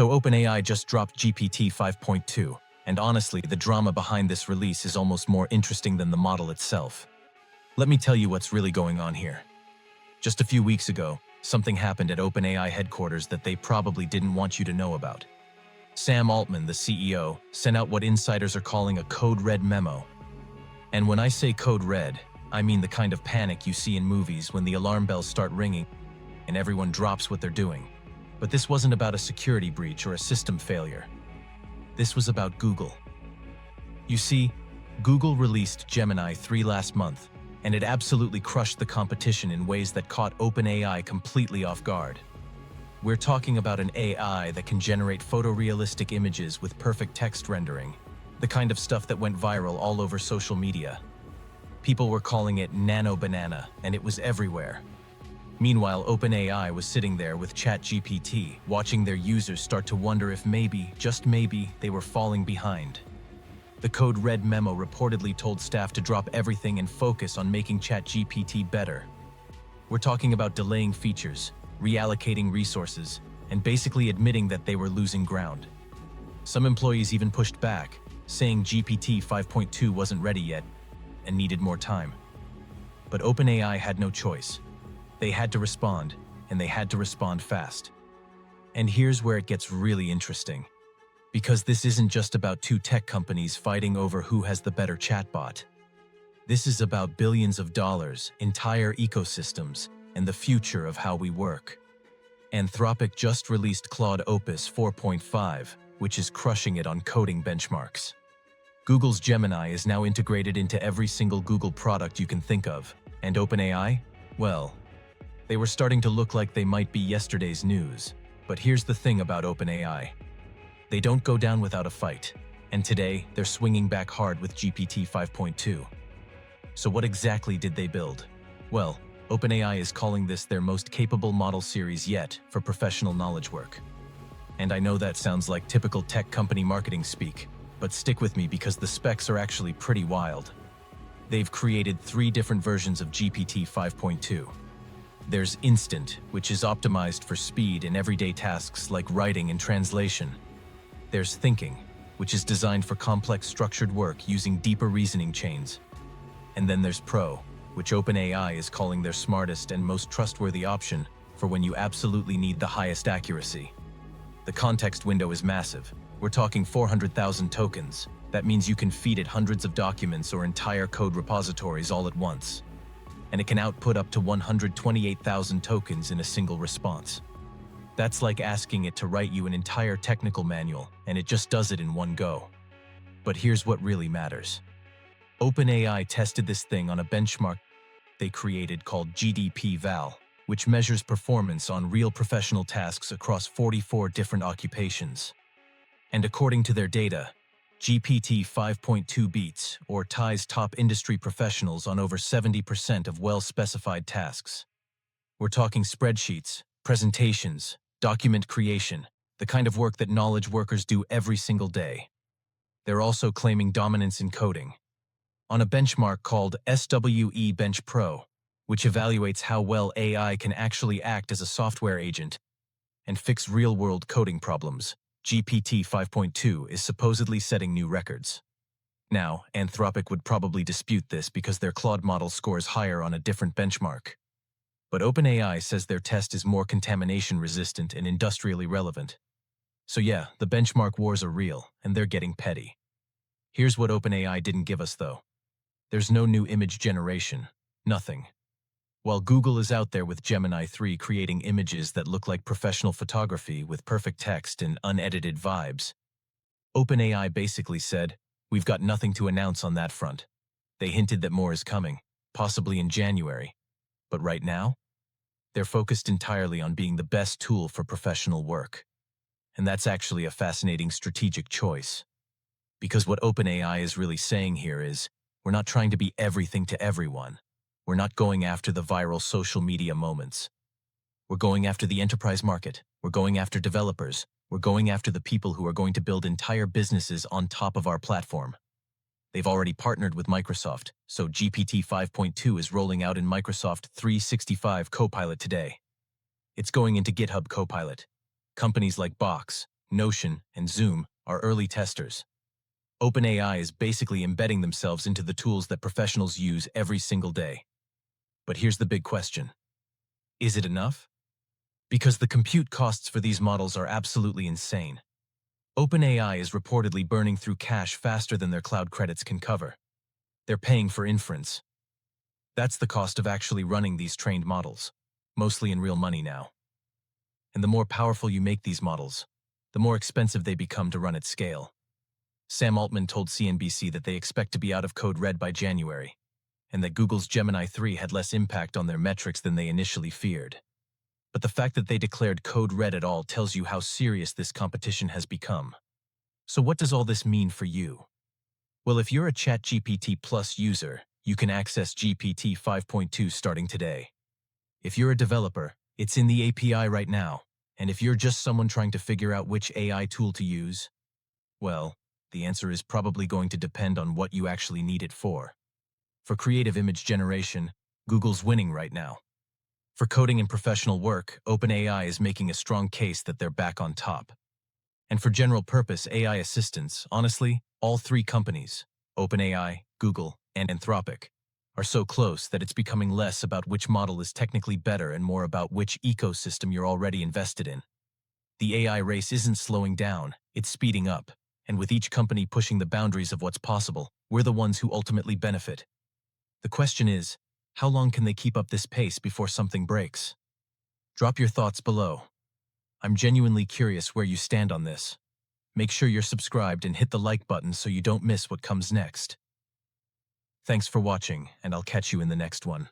So OpenAI just dropped GPT 5.2, and honestly, the drama behind this release is almost more interesting than the model itself. Let me tell you what's really going on here. Just a few weeks ago, something happened at OpenAI headquarters that they probably didn't want you to know about. Sam Altman, the CEO, sent out what insiders are calling a code red memo. And when I say code red, I mean the kind of panic you see in movies when the alarm bells start ringing and everyone drops what they're doing. But this wasn't about a security breach or a system failure. This was about Google. You see, Google released Gemini 3 last month, and it absolutely crushed the competition in ways that caught OpenAI completely off guard. We're talking about an AI that can generate photorealistic images with perfect text rendering, the kind of stuff that went viral all over social media. People were calling it nano banana, and it was everywhere. Meanwhile, OpenAI was sitting there with ChatGPT, watching their users start to wonder if maybe, just maybe, they were falling behind. The code red memo reportedly told staff to drop everything and focus on making ChatGPT better. We're talking about delaying features, reallocating resources, and basically admitting that they were losing ground. Some employees even pushed back, saying GPT 5.2 wasn't ready yet and needed more time. But OpenAI had no choice. They had to respond, and they had to respond fast. And here's where it gets really interesting. Because this isn't just about two tech companies fighting over who has the better chatbot. This is about billions of dollars, entire ecosystems, and the future of how we work. Anthropic just released Claude Opus 4.5, which is crushing it on coding benchmarks. Google's Gemini is now integrated into every single Google product you can think of. And OpenAI? Well, they were starting to look like they might be yesterday's news. But here's the thing about OpenAI. They don't go down without a fight. And today, they're swinging back hard with GPT 5.2. So what exactly did they build? Well, OpenAI is calling this their most capable model series yet for professional knowledge work. And I know that sounds like typical tech company marketing speak, but stick with me because the specs are actually pretty wild. They've created 3 different versions of GPT 5.2. There's Instant, which is optimized for speed in everyday tasks like writing and translation. There's Thinking, which is designed for complex structured work using deeper reasoning chains. And then there's Pro, which OpenAI is calling their smartest and most trustworthy option for when you absolutely need the highest accuracy. The context window is massive. We're talking 400,000 tokens. That means you can feed it hundreds of documents or entire code repositories all at once. And it can output up to 128,000 tokens in a single response. That's like asking it to write you an entire technical manual, and it just does it in one go. But here's what really matters. OpenAI tested this thing on a benchmark they created called GDP-Val, which measures performance on real professional tasks across 44 different occupations. And according to their data, GPT 5.2 beats or ties top industry professionals on over 70% of well-specified tasks. We're talking spreadsheets, presentations, document creation, the kind of work that knowledge workers do every single day. They're also claiming dominance in coding. On a benchmark called SWE Bench Pro, which evaluates how well AI can actually act as a software agent and fix real-world coding problems, GPT 5.2 is supposedly setting new records. Now, Anthropic would probably dispute this because their Claude model scores higher on a different benchmark. But OpenAI says their test is more contamination-resistant and industrially relevant. So yeah, the benchmark wars are real, and they're getting petty. Here's what OpenAI didn't give us, though. There's no new image generation. Nothing. While Google is out there with Gemini 3 creating images that look like professional photography with perfect text and unedited vibes, OpenAI basically said, "We've got nothing to announce on that front." They hinted that more is coming, possibly in January. But right now, they're focused entirely on being the best tool for professional work. And that's actually a fascinating strategic choice. Because what OpenAI is really saying here is, we're not trying to be everything to everyone. We're not going after the viral social media moments. We're going after the enterprise market. We're going after developers. We're going after the people who are going to build entire businesses on top of our platform. They've already partnered with Microsoft, so GPT 5.2 is rolling out in Microsoft 365 Copilot today. It's going into GitHub Copilot. Companies like Box, Notion, and Zoom are early testers. OpenAI is basically embedding themselves into the tools that professionals use every single day. But here's the big question. Is it enough? Because the compute costs for these models are absolutely insane. OpenAI is reportedly burning through cash faster than their cloud credits can cover. They're paying for inference. That's the cost of actually running these trained models, mostly in real money now. And the more powerful you make these models, the more expensive they become to run at scale. Sam Altman told CNBC that they expect to be out of code red by January, and that Google's Gemini 3 had less impact on their metrics than they initially feared. But the fact that they declared code red at all tells you how serious this competition has become. So what does all this mean for you? Well, if you're a ChatGPT Plus user, you can access GPT 5.2 starting today. If you're a developer, it's in the API right now. And if you're just someone trying to figure out which AI tool to use, well, the answer is probably going to depend on what you actually need it for. For creative image generation, Google's winning right now. For coding and professional work, OpenAI is making a strong case that they're back on top. And for general purpose AI assistants, honestly, all three companies, OpenAI, Google, and Anthropic, are so close that it's becoming less about which model is technically better and more about which ecosystem you're already invested in. The AI race isn't slowing down, it's speeding up. And with each company pushing the boundaries of what's possible, we're the ones who ultimately benefit. The question is, how long can they keep up this pace before something breaks? Drop your thoughts below. I'm genuinely curious where you stand on this. Make sure you're subscribed and hit the like button so you don't miss what comes next. Thanks for watching, and I'll catch you in the next one.